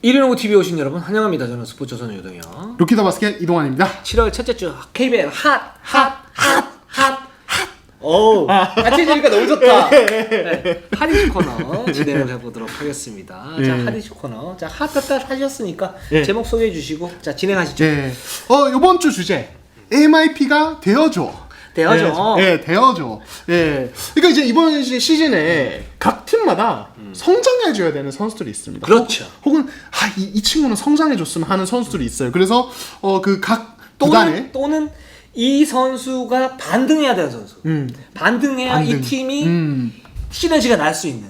1인호구 TV에 오신 여러분 환영합니다. 저는 스포츠조선의 유동현. 루키더 바스켓 이동환입니다. 7월 첫째 주 KBL 핫. 오, 같이 해주니까 너무 좋다. 네, 핫이슈 코너 진행을 해보도록 하겠습니다. 자, 핫이슈 코너. 자, 핫 하셨으니까 제목 소개해 주시고 자, 진행하시죠. 요번 주 주제 MIP가 되어줘. 되어줘. 되어줘. 그러니까 이제 이번 시즌에 각 팀마다 성장해줘야 되는 선수들이 있습니다. 그렇죠. 혹은 이 친구는 성장해줬으면 하는 선수들이 있어요. 그래서 그 각 구단에 또는 이 선수가 반등해야 되는 선수. 반등해야 이 팀이 시너지가 날 수 있는.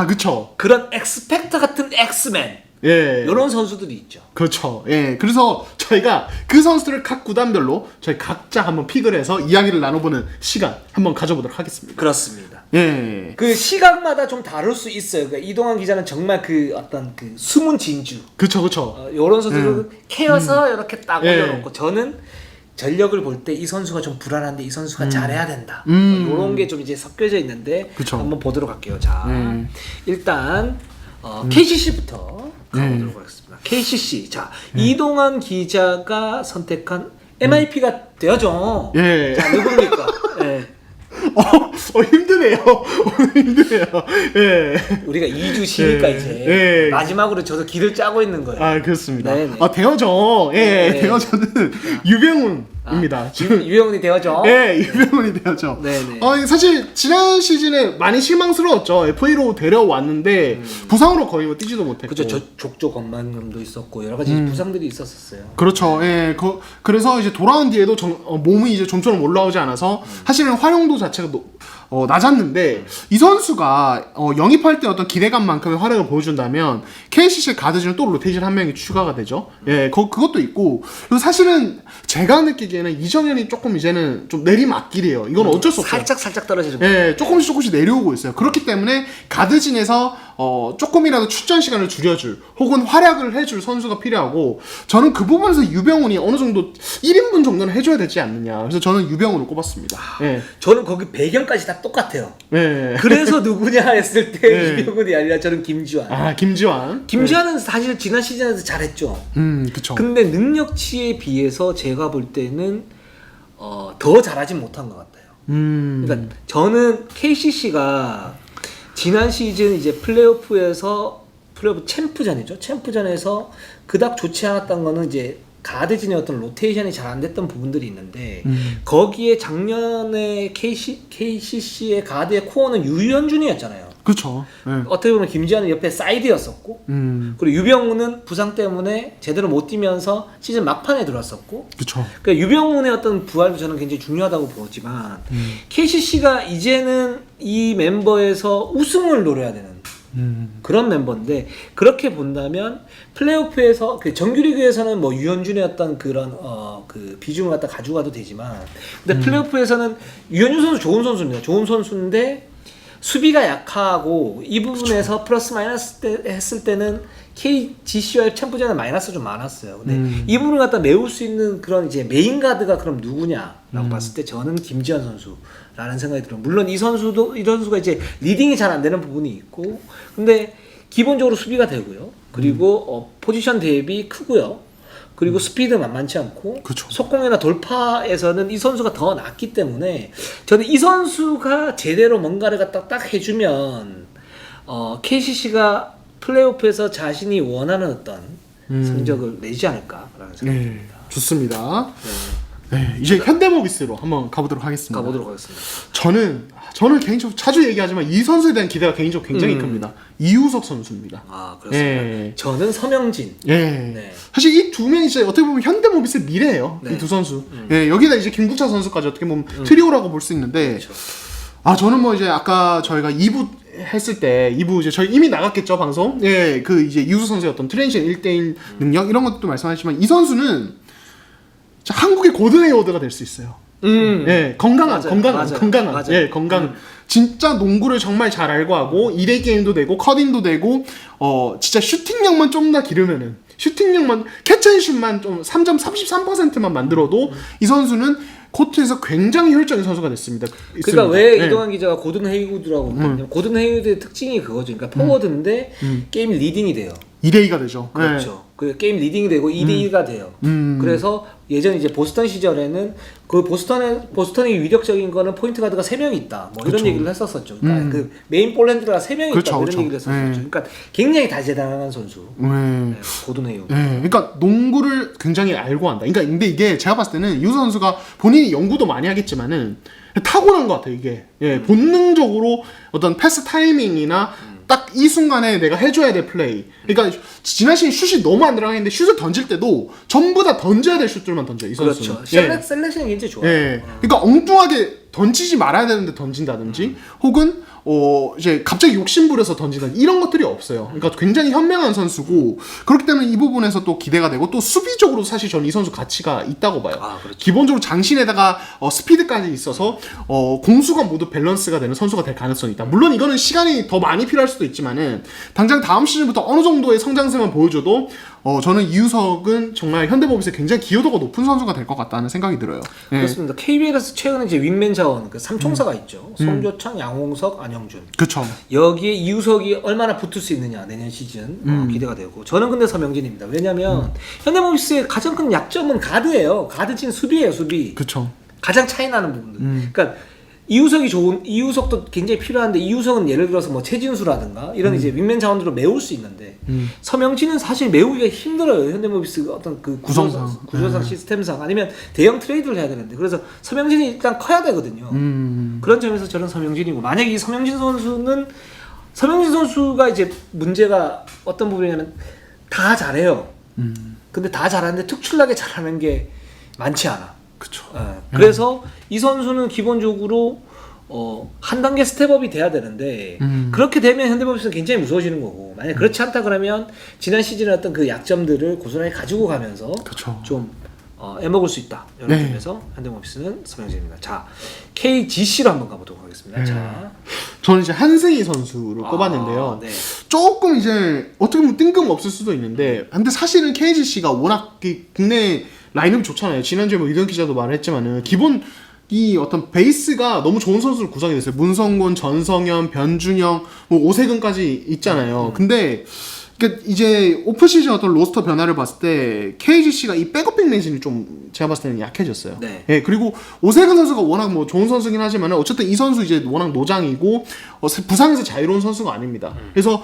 그쵸. 그런 엑스펙터 같은 엑스맨. 이런 선수들이 있죠. 그렇죠. 그래서 저희가 그 선수들을 각 구단별로 저희 각자 한번 픽을 해서 이야기를 나눠보는 시간 한번 가져보도록 하겠습니다. 그렇습니다. 그 시각마다 좀 다를 수 있어요. 그러니까 이동환 기자는 정말 그 어떤 그 숨은 진주. 그쵸. 이런 선수들을 캐어서 이렇게 딱 올려놓고 저는 전력을 볼 때 이 선수가 좀 불안한데 이 선수가 잘해야 된다. 이런 게 좀 이제 섞여져 있는데 그쵸. 한번 보도록 할게요. 자, 일단 KCC부터 가보도록 하겠습니다. KCC. 자, 이동환 기자가 선택한 MIP가 되어줘. 자, 누구입니까? 힘드네요. 힘드네요. 우리가 2주 쉬니까 이제 마지막으로 저도 길을 짜고 있는 거예요. 그렇습니다. 되어줘. 되어줘는 유병훈입니다. 유병훈이 되어줘. 유병훈이 되어줘. 네네. 사실 지난 시즌에 많이 실망스러웠죠. FA로 데려왔는데 부상으로 거의 뛰지도 못했고. 그렇죠. 족저 건만염도 있었고 여러 가지 부상들이 있었어요. 그렇죠. 그래서 이제 돌아온 뒤에도 몸이 이제 좀처럼 올라오지 않아서 사실은 활용도 자체가 낮았는데 이 선수가 영입할 때 어떤 기대감만큼의 활약을 보여준다면 KCC 가드진은 또 로테이션 한 명이 추가가 되죠. 그것도 있고 그리고 사실은 제가 느끼기에는 이정현이 조금 이제는 좀 내리막길이에요. 이건 어쩔 수 없어요. 살짝 떨어지는 거예요. 조금씩 내려오고 있어요. 그렇기 때문에 가드진에서 조금이라도 출전 시간을 줄여줄 혹은 활약을 해줄 선수가 필요하고 저는 그 부분에서 유병훈이 어느 정도 1인분 정도는 해줘야 되지 않느냐. 그래서 저는 유병훈을 꼽았습니다. 저는 거기 배경까지 다 똑같아요. 그래서 누구냐 했을 때 유병훈이 아니라 저는 김지환. 김지환은 사실 지난 시즌에서 잘했죠. 그쵸. 근데 능력치에 비해서 제가 볼 때는 더 잘하진 못한 것 같아요. 그러니까 저는 KCC가 지난 시즌 이제 플레이오프 챔프전이죠. 챔프전에서 그닥 좋지 않았던 거는 이제 가드진의 어떤 로테이션이 잘 안 됐던 부분들이 있는데 거기에 작년에 KCC의 가드의 코어는 유현준이었잖아요. 그렇죠. 어떻게 보면 김지환은 옆에 사이드였었고 그리고 유병훈은 부상 때문에 제대로 못 뛰면서 시즌 막판에 들어왔었고 그렇죠. 그러니까 유병훈의 어떤 부활도 저는 굉장히 중요하다고 보지만 KCC가 이제는 이 멤버에서 우승을 노려야 되는 그런 멤버인데 그렇게 본다면 플레이오프에서 그 정규리그에서는 뭐 유현준의 어떤 그런 그 비중을 갖다 가져가도 되지만 근데 플레이오프에서는 유현준 선수 좋은 선수입니다. 좋은 선수인데 수비가 약하고 이 부분에서 플러스 마이너스 했을 때는 KGC와의 챔프전에 마이너스 좀 많았어요. 근데 이 부분을 갖다 메울 수 있는 그런 이제 메인 가드가 그럼 누구냐라고 봤을 때 저는 김지환 선수라는 생각이 들어요. 물론 이 선수가 이제 리딩이 잘 안 되는 부분이 있고, 근데 기본적으로 수비가 되고요. 그리고 포지션 대비 크고요. 그리고 스피드 만만치 않고 그쵸. 속공이나 돌파에서는 이 선수가 더 낫기 때문에 저는 이 선수가 제대로 뭔가를 갖다 딱 해주면 KCC가 플레이오프에서 자신이 원하는 어떤 성적을 내지 않을까라는 생각이 듭니다. 좋습니다. 이제 현대모비스로 한번 가보도록 하겠습니다. 저는 개인적으로 자주 얘기하지만 이 선수에 대한 기대가 개인적으로 굉장히 큽니다. 이우석 선수입니다. 그렇습니다. 저는 서명진. 사실 이 두 명이 진짜 어떻게 보면 현대모비스의 미래예요. 이 두 선수. 여기다 이제 김국찬 선수까지 어떻게 보면 트리오라고 볼 수 있는데, 저는 뭐 이제 아까 저희가 2부 했을 때 2부 이제 저희 이미 나갔겠죠 방송. 그 이제 이우석 선수의 어떤 트랜지션 1대1 능력 이런 것도 말씀하셨지만 이 선수는 한국의 고든 헤이워드가 될 수 있어요. 건강한. 진짜 농구를 정말 잘 알고 하고 2대 게임도 되고 커딩도 되고 진짜 슈팅력만 좀 더 기르면은 캐치앤슛만 좀 3점 33%만 만들어도 이 선수는 코트에서 굉장히 효율적인 선수가 됐습니다. 그러니까 왜 이동환 기자가 고든 헤이우드라고 했냐면 고든 헤이우드의 특징이 그거죠. 그러니까 포워드인데 게임 리딩이 돼요. 2대2가 되죠. 그렇죠. 그 게임 리딩이 되고 2대2가 돼요. 그래서 예전 이제 보스턴 시절에는 그 보스턴의 위력적인 거는 포인트 가드가 3명이 있다. 뭐 이런 그쵸. 얘기를 했었었죠. 그러니까 그 메인 볼핸드가 3명이 그쵸, 있다. 뭐 이런 그쵸. 얘기를 했었었죠. 그러니까 굉장히 다재다능한 선수. 네, 고든해요. 그러니까 농구를 굉장히 알고 한다. 그러니까 근데 이게 제가 봤을 때는 이우석 선수가 본인이 연구도 많이 하겠지만은 타고난 것 같아요. 이게 본능적으로 어떤 패스 타이밍이나 딱 이 순간에 내가 해줘야 될 플레이. 그러니까 지난 시즌 슛이 너무 안 들어가는데 슛을 던질 때도 전부 다 던져야 될 슛들만 던져요. 이 선수는. 그렇죠. 셀렉션이 굉장히 좋아요. 그러니까 엉뚱하게 던지지 말아야 되는데 던진다든지 혹은 이제 갑자기 욕심부려서 던지는 이런 것들이 없어요. 그러니까 굉장히 현명한 선수고 그렇기 때문에 이 부분에서 또 기대가 되고 또 수비적으로 사실 저는 이 선수 가치가 있다고 봐요. 그렇죠. 기본적으로 장신에다가 스피드까지 있어서 공수가 모두 밸런스가 되는 선수가 될 가능성이 있다. 물론 이거는 시간이 더 많이 필요할 수도 있지만은 당장 다음 시즌부터 어느 정도의 성장세만 보여줘도 저는 이우석은 정말 현대모비스에 굉장히 기여도가 높은 선수가 될 것 같다는 생각이 들어요. 그렇습니다. KBL에서 최근에 이제 윙맨 자원 그 삼총사가 있죠. 송교창, 양홍석, 안영준. 그렇죠. 여기에 이우석이 얼마나 붙을 수 있느냐 내년 시즌 기대가 되고 저는 근데 서명진입니다. 왜냐면 현대모비스의 가장 큰 약점은 가드예요. 가드진 수비예요. 수비. 그렇죠. 가장 차이 나는 부분들. 그러니까 이우석도 굉장히 필요한데 이우석은 예를 들어서 뭐 최진수라든가 이런 이제 윙맨 자원으로 메울 수 있는데 서명진은 사실 메우기가 힘들어요. 현대모비스가 어떤 그 구조상 시스템상 아니면 대형 트레이드를 해야 되는데 그래서 서명진이 일단 커야 되거든요. 그런 점에서 저는 서명진이고 만약에 이 서명진 선수가 이제 문제가 어떤 부분이냐면 다 잘해요. 근데 다 잘하는데 특출나게 잘하는 게 많지 않아. 그렇죠. 그래서 이 선수는 기본적으로 한 단계 스텝업이 돼야 되는데 그렇게 되면 현대모비스는 굉장히 무서워지는 거고 만약 그렇지 않다 그러면 지난 시즌의 어떤 그 약점들을 고스란히 가지고 가면서 그쵸. 좀 애먹을 수 있다 이런 점에서 현대모비스는 서명진입니다. 자 KGC로 한번 가보도록 하겠습니다. 자 저는 이제 한승희 선수를 꼽았는데요. 네. 조금 이제 어떻게 보면 뜬금없을 수도 있는데 근데 사실은 KGC가 워낙 국내 라인업이 좋잖아요. 지난주에 뭐 이동 기자도 말했지만은 기본 이 어떤 베이스가 너무 좋은 선수를 구성이 됐어요. 문성곤, 전성현, 변준영, 뭐 오세근까지 있잖아요. 근데 그러니까 이제 오프 시즌 어떤 로스터 변화를 봤을 때 KGC가 이 백업 빅맨진이 좀 제가 봤을 때는 약해졌어요. 네. 예, 그리고 오세근 선수가 워낙 뭐 좋은 선수긴 하지만 어쨌든 이 선수 이제 워낙 노장이고 부상에서 자유로운 선수가 아닙니다. 그래서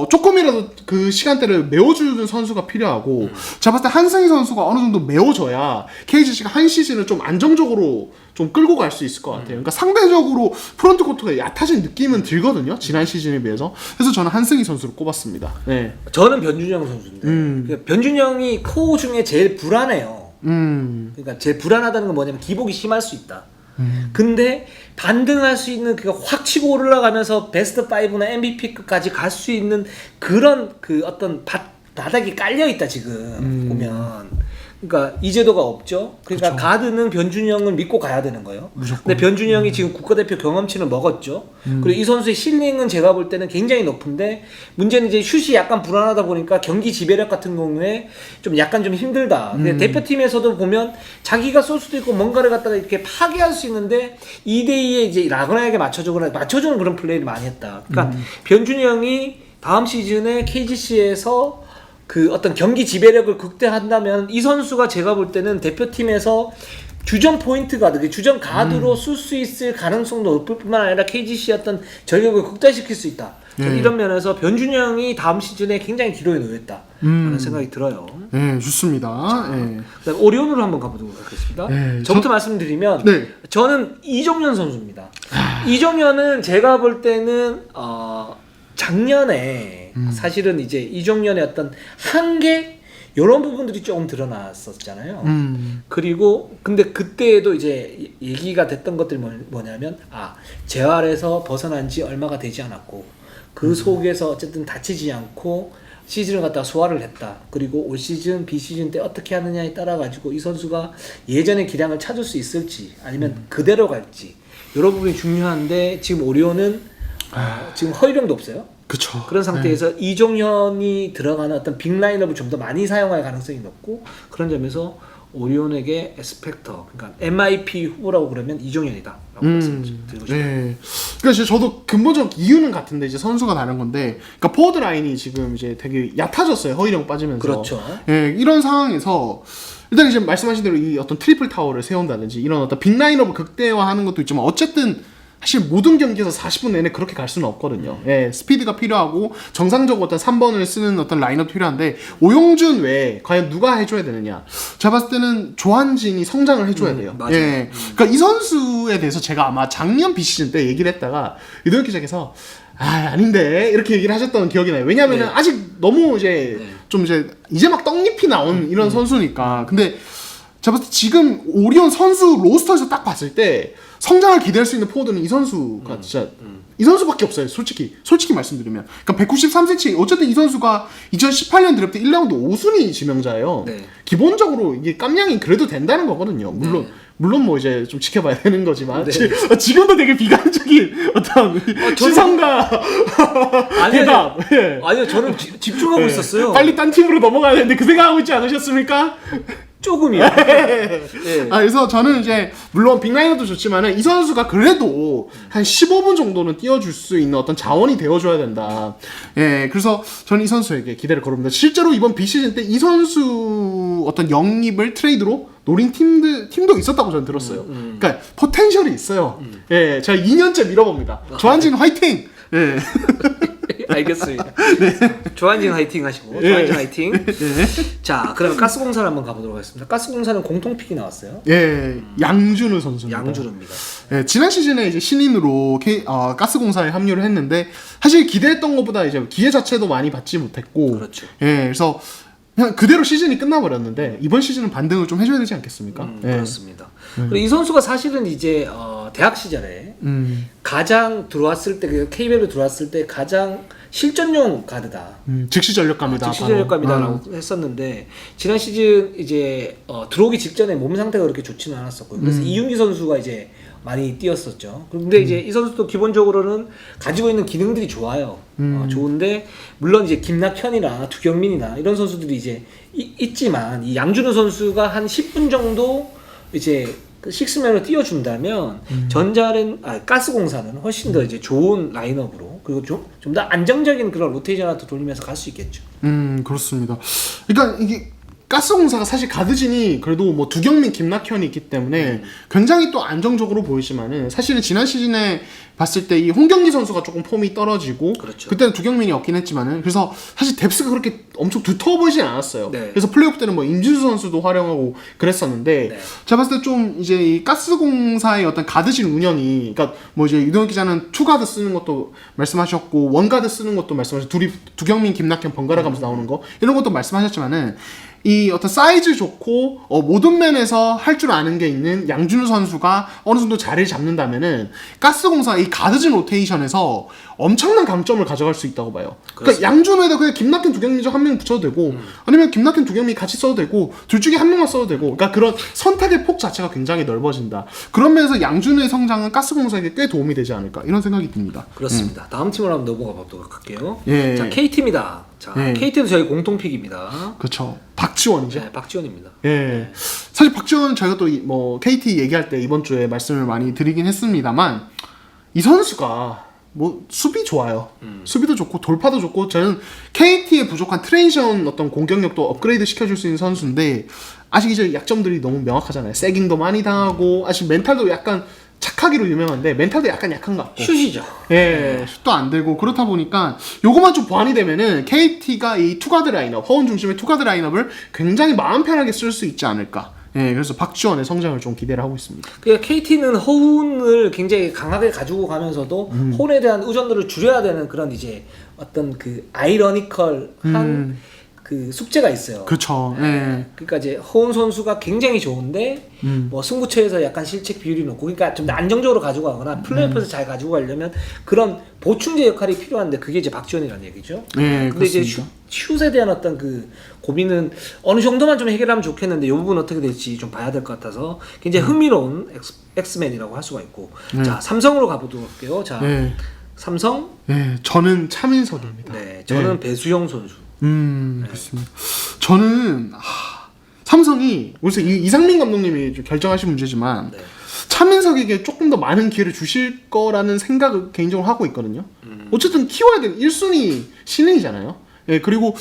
조금이라도 그 시간대를 메워주는 선수가 필요하고 제가 봤을 때 한승희 선수가 어느 정도 메워줘야 KGC가 한 시즌을 좀 안정적으로 좀 끌고 갈 수 있을 것 같아요. 그러니까 상대적으로 프론트 코트가 얕아진 느낌은 들거든요. 지난 시즌에 비해서. 그래서 저는 한승희 선수를 꼽았습니다. 네. 저는 변준영 선수인데 그러니까 변준영이 코어 중에 제일 불안해요. 그러니까 제일 불안하다는 건 뭐냐면 기복이 심할 수 있다. 근데 반등할 수 있는 그가 확 치고 올라가면서 베스트 5나 MVP까지 갈 수 있는 그런 그 어떤 바닥이 깔려 있다 지금 보면. 그러니까 이제도가 없죠. 그러니까 그쵸. 가드는 변준영을 믿고 가야 되는 거예요. 무조건. 근데 변준영이 지금 국가대표 경험치를 먹었죠. 그리고 이 선수의 실링은 제가 볼 때는 굉장히 높은데 문제는 이제 슛이 약간 불안하다 보니까 경기 지배력 같은 경우에 좀 약간 좀 힘들다. 근데 대표팀에서도 보면 자기가 쏠 수도 있고 뭔가를 갖다가 이렇게 파괴할 수 있는데 2대2에 이제 라그나에게 맞춰주는 그런 플레이를 많이 했다. 그러니까 변준영이 다음 시즌에 KGC에서 그 어떤 경기 지배력을 극대화한다면 이 선수가 제가 볼 때는 대표팀에서 주전 포인트 가드, 주전 가드로 쓸 수 있을 가능성도 높을 뿐만 아니라 KGC의 어떤 전력을 극대화시킬 수 있다. 이런 면에서 변준영이 다음 시즌에 굉장히 기로에 놓였다 라는 생각이 들어요. 네, 좋습니다. 그다음 오리온으로 한번 가보도록 하겠습니다. 저부터 말씀드리면 저는 이종현 선수입니다. 이종현은 제가 볼 때는 작년에 사실은 이제 이종현의 어떤 한계 이런 부분들이 조금 드러났었잖아요. 그리고 근데 그때에도 이제 얘기가 됐던 것들이 뭐냐면 재활에서 벗어난 지 얼마가 되지 않았고 그 속에서 어쨌든 다치지 않고 시즌을 갖다가 소화를 했다. 그리고 올 시즌, 비시즌 때 어떻게 하느냐에 따라 가지고 이 선수가 예전의 기량을 찾을 수 있을지 아니면 그대로 갈지 이런 부분이 중요한데 지금 오리온은 지금 허일영도 없어요. 그쵸. 그런 상태에서 이종현이 들어가는 어떤 빅 라인업을 좀 더 많이 사용할 가능성이 높고 그런 점에서 오리온에게 에스펙터, 그러니까 MIP 후보라고 그러면 이종현이다라고 말씀드리고 싶어요. 네. 그러니까 저도 근본적 이유는 같은데 이제 선수가 다른 건데, 그러니까 포워드 라인이 지금 이제 되게 얕아졌어요. 허일영 빠지면서. 그렇죠. 예, 이런 상황에서 일단 이제 말씀하신 대로 이 어떤 트리플 타워를 세운다든지 이런 어떤 빅 라인업을 극대화하는 것도 있지만 어쨌든 사실 모든 경기에서 40분 내내 그렇게 갈 수는 없거든요. 예, 스피드가 필요하고 정상적으로 어떤 3번을 쓰는 어떤 라인업도 필요한데 오용준 외에 과연 누가 해줘야 되느냐? 제가 봤을 때는 조한진이 성장을 해줘야 돼요. 맞아요. 예, 그러니까 이 선수에 대해서 제가 아마 작년 비시즌 때 얘기를 했다가 이도혁 기자께서 아닌데 이렇게 얘기를 하셨던 기억이 나요. 왜냐면은 아직 너무 이제 좀 이제 막 떡잎이 나온 이런 선수니까. 근데 제가 봤을 때 지금 오리온 선수 로스터에서 딱 봤을 때 성장을 기대할 수 있는 포워드는 이 선수가 진짜 이 선수밖에 없어요. 솔직히 말씀드리면. 그러니까 193cm. 어쨌든 이 선수가 2018년 드래프트 1라운드 5순위 지명자예요. 네. 기본적으로 이게 깜냥이 그래도 된다는 거거든요. 물론 뭐 이제 좀 지켜봐야 되는 거지만 지금도 되게 비관적인 어떤 시선과 대답. 예. 아니요, 저는 집중하고 있었어요. 빨리 딴 팀으로 넘어가야 되는데 그 생각하고 있지 않으셨습니까? 조금이요. 네. 그래서 저는 이제 물론 빅라이너도 좋지만은 이 선수가 그래도 한 15분 정도는 띄워줄 수 있는 어떤 자원이 되어줘야 된다. 예, 그래서 저는 이 선수에게 기대를 걸어봅니다. 실제로 이번 비시즌 때 이 선수 어떤 영입을 트레이드로 노린 팀도 있었다고 저는 들었어요. 그러니까 포텐셜이 있어요. 예, 제가 2년째 밀어봅니다. 조한진 화이팅! 예. 알겠습니다. 조한진 화이팅 하시고 조한진 화이팅. 자, 그러면 가스공사를 한번 가보도록 하겠습니다. 가스공사는 공통픽이 나왔어요. 예, 양준우 선수입니다. 양준우입니다. 예, 지난 시즌에 이제 신인으로 가스공사에 합류를 했는데 사실 기대했던 것보다 이제 기회 자체도 많이 받지 못했고, 그렇죠. 예, 그래서 그냥 그대로 시즌이 끝나버렸는데 이번 시즌은 반등을 좀 해줘야 되지 않겠습니까? 예. 그렇습니다. 그리고 이 선수가 사실은 이제 대학 시절에 가장 들어왔을 때 KBL로 들어왔을 때 가장 실전용 가드다. 즉시 전력감이다. 즉시 전력감이다라고 했었는데 지난 시즌 이제 들어오기 직전에 몸 상태가 그렇게 좋지는 않았었고요. 그래서 이윤기 선수가 이제 많이 뛰었었죠. 근데 이제 이 선수도 기본적으로는 가지고 있는 기능들이 좋아요. 좋은데 물론 이제 김낙현이나 두경민이나 이런 선수들이 이제 있지만 이 양준우 선수가 한 10분 정도 이제 식스맨으로 띄워준다면 가스공사는 훨씬 더 이제 좋은 라인업으로 그리고 좀 더 안정적인 그런 로테이션을 돌리면서 갈 수 있겠죠. 그렇습니다. 그러니까 이게 가스공사가 사실 가드진이 그래도 뭐 두경민, 김낙현이 있기 때문에 굉장히 또 안정적으로 보이지만은 사실은 지난 시즌에 봤을 때 이 홍경기 선수가 조금 폼이 떨어지고 그렇죠. 그때는 두경민이 없긴 했지만은 그래서 사실 뎁스가 그렇게 엄청 두터워 보이진 않았어요. 그래서 플레이오프 때는 뭐 임진수 선수도 활용하고 그랬었는데 제가 봤을 때 좀 이제 이 가스공사의 어떤 가드진 운영이 그러니까 뭐 이제 유동혁 기자는 투가드 쓰는 것도 말씀하셨고 원가드 쓰는 것도 말씀하셨고 두경민, 김낙현 번갈아 가면서 나오는 거 이런 것도 말씀하셨지만은 이 어떤 사이즈 좋고 모든 면에서 할 줄 아는 게 있는 양준우 선수가 어느 정도 자리를 잡는다면은 가스공사 이 가드진 로테이션에서 엄청난 강점을 가져갈 수 있다고 봐요. 그러니까 양준우에다 그냥 김낙현, 두경민 중 한 명 붙여도 되고 아니면 김낙현, 두경민 같이 써도 되고 둘 중에 한 명만 써도 되고 그러니까 그런 선택의 폭 자체가 굉장히 넓어진다. 그런 면에서 양준우의 성장은 가스공사에게 꽤 도움이 되지 않을까 이런 생각이 듭니다. 그렇습니다. 다음 팀으로 한번 넘어가 보도록 할게요. 예. 자, KT입니다. 자, KT도 저희 공통픽입니다. 그렇죠. 박지원이죠. 네, 박지원입니다. 예. 사실 박지원 저희가 또 뭐 KT 얘기할 때 이번 주에 말씀을 많이 드리긴 했습니다만 이 선수가 뭐 수비 좋아요. 수비도 좋고 돌파도 좋고 저는 KT의 부족한 트랜지션 어떤 공격력도 업그레이드 시켜줄 수 있는 선수인데 아직 이제 약점들이 너무 명확하잖아요. 세깅도 많이 당하고 아직 멘탈도 약간 착하기로 유명한데 멘탈도 약간 약한 것 같고 슛이죠. 예, 슛도 안 되고 그렇다 보니까 요거만 좀 보완이 되면은 KT가 이 투가드 라인업 허운 중심의 투가드 라인업을 굉장히 마음 편하게 쓸 수 있지 않을까. 예, 그래서 박지원의 성장을 좀 기대를 하고 있습니다. 그러니까 KT는 허운을 굉장히 강하게 가지고 가면서도 허운에 대한 의존도를 줄여야 되는 그런 이제 어떤 그 아이러니컬한 그 숙제가 있어요. 그렇죠. 예. 그러니까 이제 허운 선수가 굉장히 좋은데 뭐 승부처에서 약간 실책 비율이 높고 그러니까 좀 더 안정적으로 가지고 가거나 플레이오프에서 잘 가지고 가려면 그런 보충제 역할이 필요한데 그게 이제 박지원이라는 얘기죠. 네, 근데 이제 그렇습니다. 슛에 대한 어떤 그 고민은 어느 정도만 좀 해결하면 좋겠는데 이 부분 어떻게 될지 좀 봐야 될 것 같아서 굉장히 흥미로운 엑스맨이라고 할 수가 있고 자 삼성으로 가보도록 할게요. 자 삼성 저는 차민석입니다. 저는 배수영 선수. 그렇습니다. 저는 삼성이 우선 이상민 감독님이 좀 결정하신 문제지만 네. 차민석에게 조금 더 많은 기회를 주실 거라는 생각을 개인적으로 하고 있거든요. 어쨌든 키워야 되는 1순위 신인이잖아요. 예, 그리고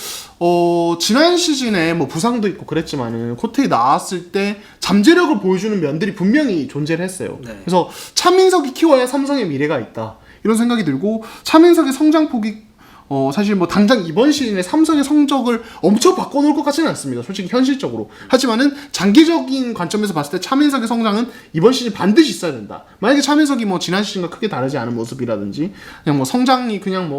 지난 시즌에 뭐 부상도 있고 그랬지만은 코트에 나왔을 때 잠재력을 보여주는 면들이 분명히 존재를 했어요. 네. 그래서 차민석이 키워야 삼성의 미래가 있다. 이런 생각이 들고 차민석의 성장폭이 사실 뭐 당장 이번 시즌에 삼성의 성적을 엄청 바꿔놓을 것 같지는 않습니다. 솔직히 현실적으로. 하지만은 장기적인 관점에서 봤을 때 차민석의 성장은 이번 시즌 반드시 있어야 된다. 만약에 차민석이 뭐 지난 시즌과 크게 다르지 않은 모습이라든지 그냥 뭐 성장이 그냥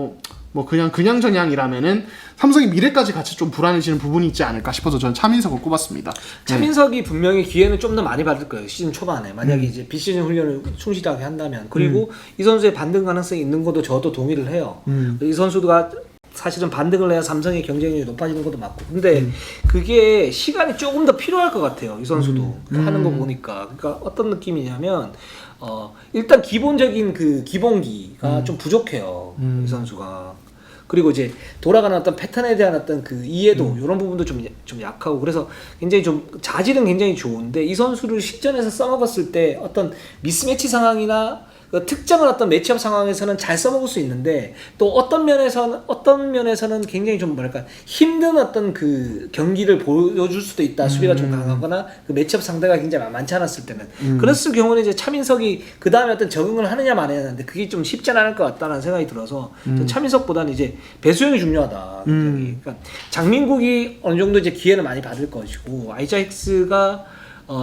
그냥 전향이라면은 삼성의 미래까지 같이 좀 불안해지는 부분이 있지 않을까 싶어서 저는 차민석을 꼽았습니다. 차민석이 분명히 기회는 좀 더 많이 받을 거예요. 시즌 초반에 만약에 이제 비시즌 훈련을 충실하게 한다면 그리고 이 선수의 반등 가능성이 있는 것도 저도 동의를 해요. 이 선수가 사실은 반등을 해야 삼성의 경쟁력이 높아지는 것도 맞고 근데 그게 시간이 조금 더 필요할 것 같아요. 이 선수도 하는 거 보니까 그러니까 어떤 느낌이냐면 일단 기본적인 그 기본기가 좀 부족해요. 이 선수가. 그리고 이제 돌아가는 어떤 패턴에 대한 어떤 그 이해도 이런 부분도 좀 약하고 그래서 굉장히 좀 자질은 굉장히 좋은데 이 선수를 실전에서 써먹었을 때 어떤 미스매치 상황이나 그 특정한 어떤 매치업 상황에서는 잘 써먹을 수 있는데 또 어떤 면에서는 굉장히 좀 뭐랄까 힘든 어떤 그 경기를 보여줄 수도 있다. 수비가 좀 강하거나 그 매치업 상대가 굉장히 많지 않았을 때는 그랬을 경우는 이제 차민석이 그 다음에 어떤 적응을 하느냐 마느냐 하는데 그게 좀 쉽지 않을 것 같다는 생각이 들어서 차민석보다는 이제 배수영이 중요하다. 굉장히. 그러니까 장민국이 어느 정도 이제 기회는 많이 받을 것이고 아이자익스가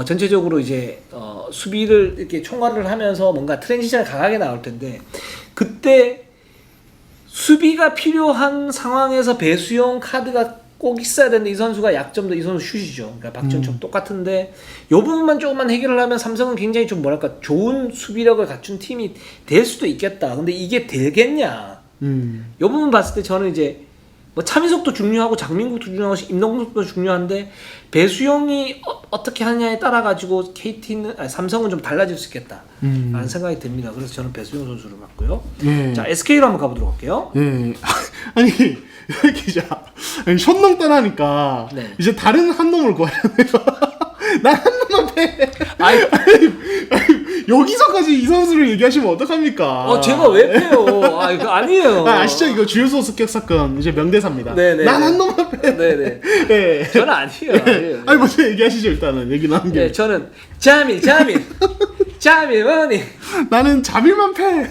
전체적으로 이제 수비를 이렇게 총괄을 하면서 뭔가 트랜지션을 강하게 나올 텐데 그때 수비가 필요한 상황에서 배수용 카드가 꼭 있어야 되는데 이 선수가 약점도 이 선수 슛이죠. 그러니까 박지원처럼 똑같은데 이 부분만 조금만 해결을 하면 삼성은 굉장히 좀 뭐랄까 좋은 수비력을 갖춘 팀이 될 수도 있겠다. 근데 이게 되겠냐? 이 부분 봤을 때 저는 이제 뭐 차민석도 중요하고 장민국도 중요하고 임동국도 중요한데 배수영이 어떻게 하느냐에 따라 가지고 삼성은 좀 달라질 수 있겠다 라는 생각이 듭니다. 그래서 저는 배수영 선수를 맡고요. 자 SK로 한번 가보도록 할게요. 아니 기자 현농 떠나니까 네. 이제 다른 한 놈을 구해야 돼요. 난 한 놈만 패. 아니, 여기서까지 이 선수를 얘기하시면 어떡합니까? 제가 왜 패요? 이거 아니에요. 아시죠? 이거 주유소 습격 사건 이제 명대사입니다. 네네. 난 한 놈만 패. 네네. 네. 저는 아니에요. 아니 먼저 얘기하시죠 일단은 얘기 나온 게. 네, 저는 자밀 원이. 나는 자밀만 패.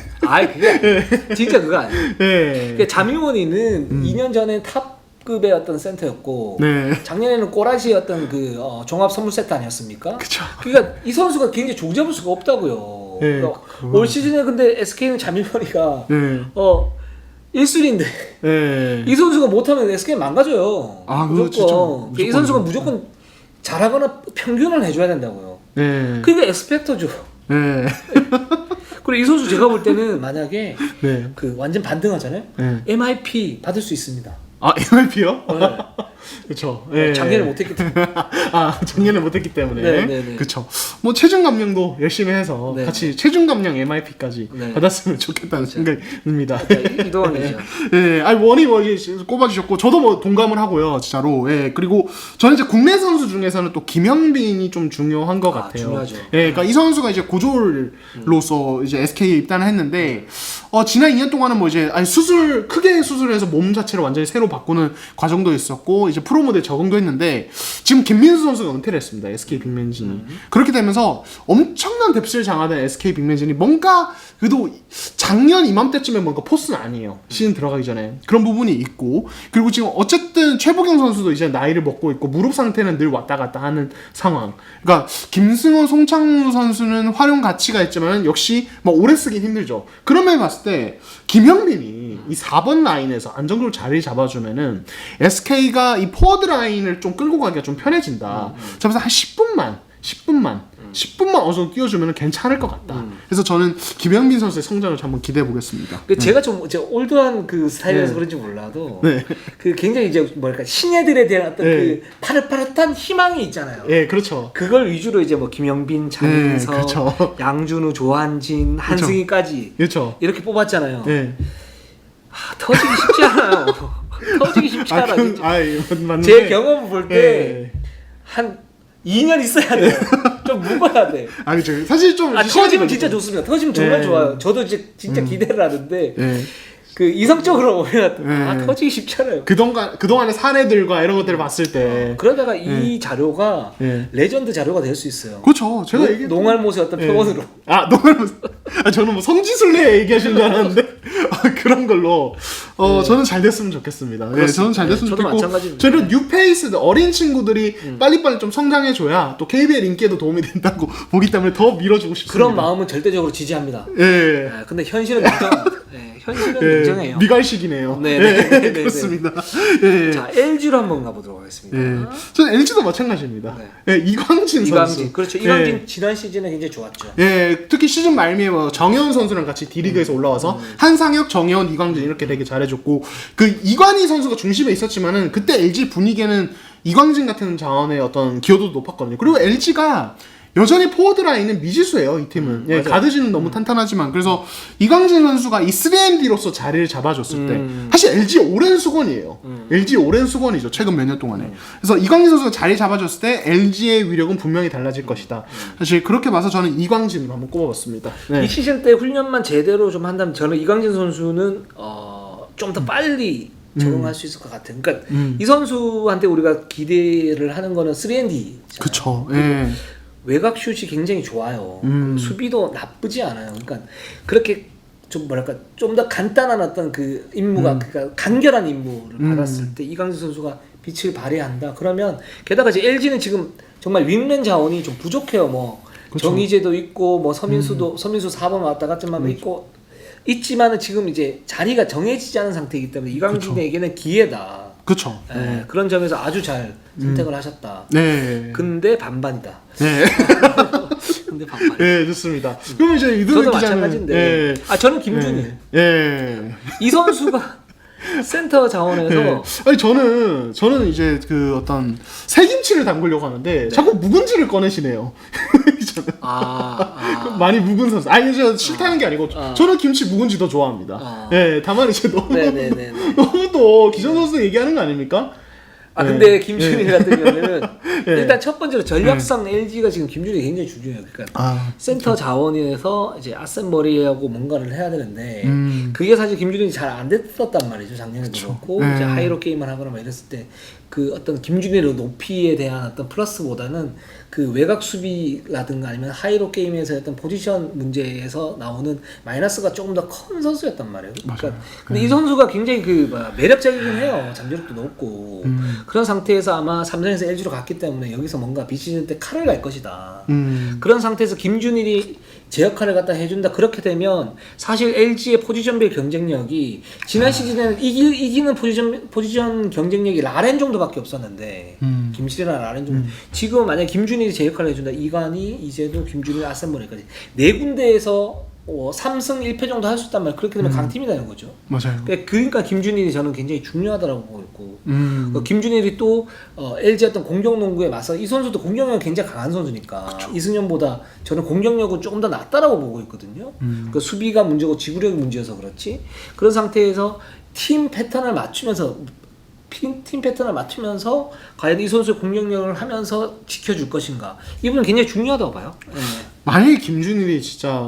그게 진짜 그거 아니에요. 네. 그러니까 자밀원이는 2년 전에 탑급의 어떤 센터였고 네. 작년에는 꼬라지 어떤 그 종합 선물 세트 아니었습니까? 그쵸. 그러니까 이 선수가 굉장히 종잡을 수가 없다고요. 네, 그러니까 올 시즌에 근데 SK는 자밀원이가 네. 1순위인데 네. 이 선수가 못하면 SK 망가져요. 그거 진짜 무조건. 이 선수가 무조건 잘하거나 평균을 해줘야 된다고요. 네. 그게 엑스펙터죠. 네. 그리고 이 선수 제가 볼 때는 만약에 네. 그 완전 반등하잖아요. 네. MIP 받을 수 있습니다. MIP요? 네. 그쵸. 네. 작년에 못했기 때문에. 작년에 못했기 때문에. 네. 그쵸. 뭐 체중 감량도 열심히 해서 네. 같이 체중 감량 MIP까지 네. 받았으면 좋겠다는 생각이 듭니다. 이동환이죠. 네, 원이 뭐 이제 꼽아주셨고 저도 뭐 동감을 하고요, 진짜로. 예, 그리고 저는 이제 국내 선수 중에서는 또 김영빈이 좀 중요한 것 같아요. 중요하죠. 예, 그러니까 이 선수가 이제 고졸로서 이제 SK에 입단을 했는데 지난 2년 동안은 뭐 이제 크게 수술해서 몸 자체를 완전히 새로 바꾸는 과정도 있었고 이제 프로 무대에 적응도 했는데 지금 김민수 선수가 은퇴를 했습니다. SK 빅맨진이. 그렇게 되면서 엄청난 뎁스를 장악한 SK 빅맨진이 뭔가 그래도 작년 이맘때쯤에 뭔가 포스는 아니에요. 시즌 들어가기 전에. 그런 부분이 있고 그리고 지금 어쨌든 최보경 선수도 이제 나이를 먹고 있고 무릎 상태는 늘 왔다 갔다 하는 상황. 그러니까 김승원, 송창무 선수는 활용 가치가 있지만 역시 뭐 오래 쓰긴 힘들죠. 그런 면에 봤을 때 김영빈이 이 4번 라인에서 안정적으로 자리를 잡아주면은 SK가 이 포워드 라인을 좀 끌고 가기가 좀 편해진다. 그래서 한 10분만 어느 정도 띄워주면 괜찮을 것 같다. 그래서 저는 김영빈 선수의 성장을 한번 기대해 보겠습니다. 제가 좀 올드한 그 스타일이라서 그런지 몰라도 그 굉장히 이제 뭐랄까 신예들에 대한 어떤 그 파릇파릇한 희망이 있잖아요. 예, 그렇죠. 그걸 위주로 이제 뭐 김영빈, 장인석, 그렇죠. 양준우, 조한진, 한승희까지 그렇죠. 이렇게 뽑았잖아요. 네. 터지기 쉽지 않아요. 터지기 쉽지 않아. 맞는데. 제 경험을 볼 때 한 2년 있어야 돼. 좀 묵어야 돼. 아 그죠. 사실 좀 터지면 진짜 좋습니다. 터지면 정말 네. 좋아요. 저도 이제 진짜 기대를 하는데 예. 그 이성적으로 보면 네. 터지기 쉽잖아요. 그동안의 사례들과 이런 것들을 봤을 때 그러다가 이 자료가 예. 레전드 자료가 될 수 있어요. 그렇죠. 제가 얘기 농알못의 어떤 표본으로. 농알못. 저는 뭐 성지순례 얘기하시는 줄 알았는데 그런 걸로 저는 잘 됐으면 좋겠습니다. 네, 저는 잘 됐으면 저도 좋겠고 마찬가지입니다. 저는 뉴페이스 어린 친구들이 빨리빨리 좀 성장해줘야 또 KBL 인기에도 도움이 된다고 보기 때문에 더 밀어주고 싶습니다. 그런 마음은 절대적으로 지지합니다. 예. 네, 근데 현실은 현실은 인정해요. 미갈식이네요. 네, 그렇습니다. 예. 자, LG로 한번 가보도록 하겠습니다. 예. 저는 LG도 마찬가지입니다. 네. 예, 이광진 선수. 그렇죠. 이광진 지난 시즌에 굉장히 좋았죠. 예, 특히 시즌 말미에 뭐 정혜원 선수랑 같이 D리그에서 올라와서 한상혁, 정혜원, 이광진 이렇게 되게 잘해줬고 그 이관희 선수가 중심에 있었지만은 그때 LG 분위기에는 이광진 같은 자원의 어떤 기여도도 높았거든요. 그리고 LG가 여전히 포워드 라인은 미지수예요, 이 팀은. 예, 가드진은 너무 탄탄하지만 그래서 이광진 선수가 이 3&D로서 자리를 잡아줬을 때 사실 LG 오랜 수건이에요. LG 오랜 수건이죠, 최근 몇 년 동안에. 그래서 이광진 선수가 자리 잡아줬을 때 LG의 위력은 분명히 달라질 것이다. 사실 그렇게 봐서 저는 이광진으로 한번 꼽아봤습니다. 네. 이 시즌 때 훈련만 제대로 좀 한다면 저는 이광진 선수는 좀 더 빨리 적응할 수 있을 것 같아요. 그러니까 이 선수한테 우리가 기대를 하는 거는 3&D. 그쵸. 예. 외곽 슛이 굉장히 좋아요. 수비도 나쁘지 않아요. 그러니까 그렇게 좀 뭐랄까 좀 더 간단한 어떤 그 임무가 그러니까 간결한 임무를 받았을 때 이광진 선수가 빛을 발휘한다. 그러면 게다가 이제 LG는 지금 정말 윙맨 자원이 좀 부족해요. 뭐 그쵸. 정희재도 있고 뭐 서민수 4번 왔다 갔지만 있고 있지만은 지금 이제 자리가 정해지지 않은 상태이기 때문에 이광진에게는 기회다. 그쵸. 예, 그런 점에서 아주 잘 선택을 하셨다. 네. 근데 반반이다. 네. 근데 반반. 예, 좋습니다. 그럼 이제 이두근 저도 기자는 마찬가지인데. 예. 저는 김준희. 예. 이 선수가 센터 자원에서 예. 아니 저는 이제 그 어떤 새김치를 담그려고 하는데 자꾸 묵은지를 꺼내시네요. 많이 묵은 선수. 아니 저 싫다는 게 아니고 저는 김치 묵은지 더 좋아합니다. 예, 다만 이제 너무 너무 또 기존 선수 얘기하는 거 아닙니까? 근데 김준희 같은 경우는 일단 첫 번째로 전략상 LG가 지금 김준희 굉장히 중요해요. 그러니까 센터 자원에서 이제 아셈머리하고 뭔가를 해야 되는데 그게 사실 김준희 잘 안 됐었단 말이죠. 작년에도 그렇고 이제 하이로 게임을 하거나 막 이랬을 때 그 어떤 김준희의 높이에 대한 어떤 플러스보다는 그 외곽 수비라든가 아니면 하이로 게임에서 어떤 포지션 문제에서 나오는 마이너스가 조금 더 큰 선수였단 말이에요. 그러니까 근데 이 선수가 굉장히 매력적이긴 해요. 잠재력도 높고 그런 상태에서 아마 삼성에서 LG로 갔기 때문에 여기서 뭔가 비시즌 때 칼을 갈 것이다. 그런 상태에서 김준일이 제 역할을 갖다 해준다. 그렇게 되면 사실 LG의 포지션별 경쟁력이 지난 시즌에는 이기는 포지션 경쟁력이 라렌 정도밖에 없었는데 김실이나 라렌 정도. 지금 만약 김준일이 제 역할을 해준다. 이관희, 이재도, 김준일, 아셈머리까지 네 군데에서 3승 1패 정도 할 수 있단 말이에요. 그렇게 되면 강팀이 되는 거죠. 맞아요. 그러니까 김준일이 저는 굉장히 중요하다고 보고 있고 김준일이 또 LG 어떤 공격농구에 맞서 이 선수도 공격력이 굉장히 강한 선수니까 그쵸. 이승현보다 저는 공격력은 조금 더 낫다라고 보고 있거든요. 그 수비가 문제고 지구력이 문제여서 그렇지. 그런 상태에서 팀 패턴을 맞추면서 과연 이 선수의 공격력을 하면서 지켜줄 것인가. 이분은 굉장히 중요하다고 봐요. 네. 만약에 김준일이 진짜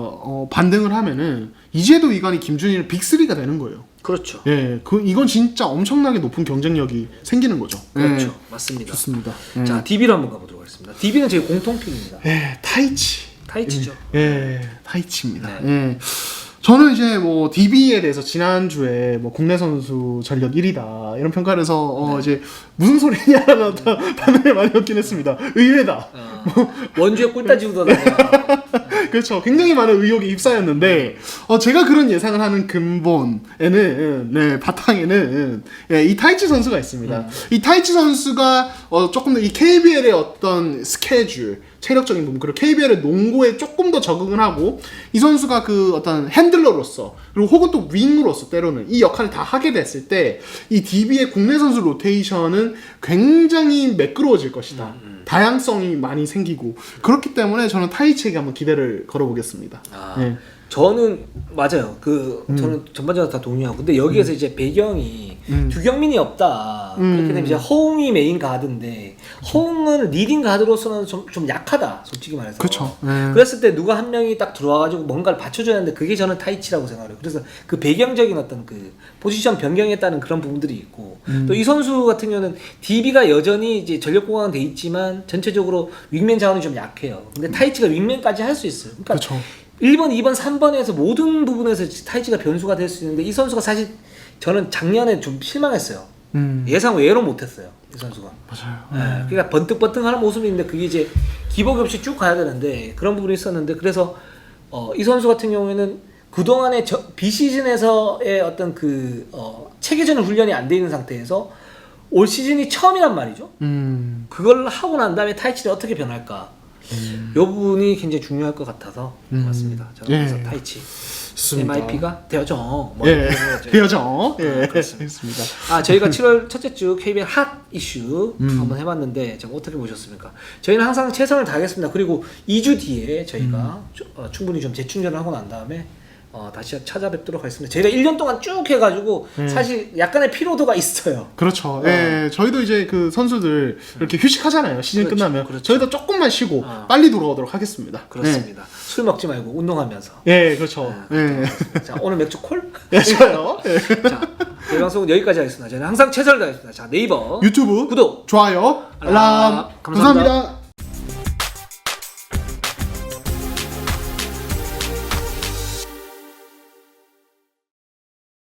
반등을 하면은 이제도 이관이 김준일은 빅3가 되는 거예요. 그렇죠. 예, 이건 진짜 엄청나게 높은 경쟁력이 생기는 거죠. 그렇죠. 예. 맞습니다. 좋습니다. 자, DB로 한번 가보도록 하겠습니다. DB는 제 공통픽입니다. 예, 타이치죠. 예, 타이치입니다. 네. 예. 저는 이제 뭐 DB에 대해서 지난주에 뭐 국내 선수 전력 1위다 이런 평가를 해서 이제 무슨 소리냐라는 어떤 반응을 많이 얻긴 했습니다. 의외다. 원주에 꿀따지고 다녀요. 그렇죠. 굉장히 많은 의혹이 입사였는데 제가 그런 예상을 하는 근본에는 바탕에는 이 타이치 선수가 있습니다. 이 타이치 선수가 조금 더 이 KBL의 어떤 스케줄 체력적인 부분 그리고 KBL의 농구에 조금 더 적응을 하고 이 선수가 그 어떤 핸들러로서 그리고 혹은 또 윙으로서 때로는 이 역할을 다 하게 됐을 때 이 DB의 국내 선수 로테이션은 굉장히 매끄러워질 것이다. 다양성이 많이 생기고 그렇기 때문에 저는 타이치에게 한번 기대를 걸어보겠습니다. 네. 저는 맞아요. 저는 전반적으로 다 동의하고 근데 여기에서 이제 배경이 두경민이 없다. 그렇게 되면 이제 허웅이 메인 가드인데 허웅은 리딩 가드로서는 좀 약하다, 솔직히 말해서. 그렇죠. 그랬을 때 누가 한 명이 딱 들어와가지고 뭔가를 받쳐줘야 하는데 그게 저는 타이치라고 생각해요. 그래서 그 배경적인 어떤 그 포지션 변경에 따른 그런 부분들이 있고 또 이 선수 같은 경우는 DB가 여전히 이제 전력 보강은 돼 있지만 전체적으로 윙맨 자원이 좀 약해요. 근데 타이치가 윙맨까지 할 수 있어요. 그러니까 그렇죠. 1번, 2번, 3번에서 모든 부분에서 타이치가 변수가 될 수 있는데 이 선수가 사실 저는 작년에 좀 실망했어요. 예상 외로 못했어요, 이 선수가. 맞아요. 네, 그러니까 번뜩번뜩하는 모습인데 그게 이제 기복 없이 쭉 가야 되는데 그런 부분이 있었는데 그래서 이 선수 같은 경우에는 그동안의 비시즌에서의 어떤 그 체계적인 훈련이 안 돼 있는 상태에서 올 시즌이 처음이란 말이죠. 그걸 하고 난 다음에 타이치를 어떻게 변할까? 이 부분이 굉장히 중요할 것 같아서 맞습니다. 저는 그래서 예. 타이치 좋습니다. MIP가 되어정. 뭐 예, 이렇게 되어정. 예, 그렇습니다. 그렇습니다. 저희가 7월 첫째 주 KBL 핫 이슈 한번 해봤는데 좀 어떻게 보셨습니까? 저희는 항상 최선을 다하겠습니다. 그리고 2주 뒤에 저희가 충분히 좀 재충전을 하고 난 다음에 다시 찾아뵙도록 하겠습니다. 저희가 1년 동안 쭉 해가지고 사실 약간의 피로도가 있어요. 그렇죠. 예, 저희도 이제 그 선수들 이렇게 휴식하잖아요. 시즌 그렇죠, 끝나면. 그렇죠. 저희도 조금만 쉬고 빨리 돌아오도록 하겠습니다. 그렇습니다. 술 먹지 말고 운동하면서. 예, 그렇죠. 예. 자, 오늘 맥주 콜? 예, 좋아요. 예. 자, 저희 방송은 여기까지 하겠습니다. 저희는 항상 최선을 다하겠습니다. 자, 네이버 유튜브 구독, 좋아요, 알람. 알람. 감사합니다. 감사합니다.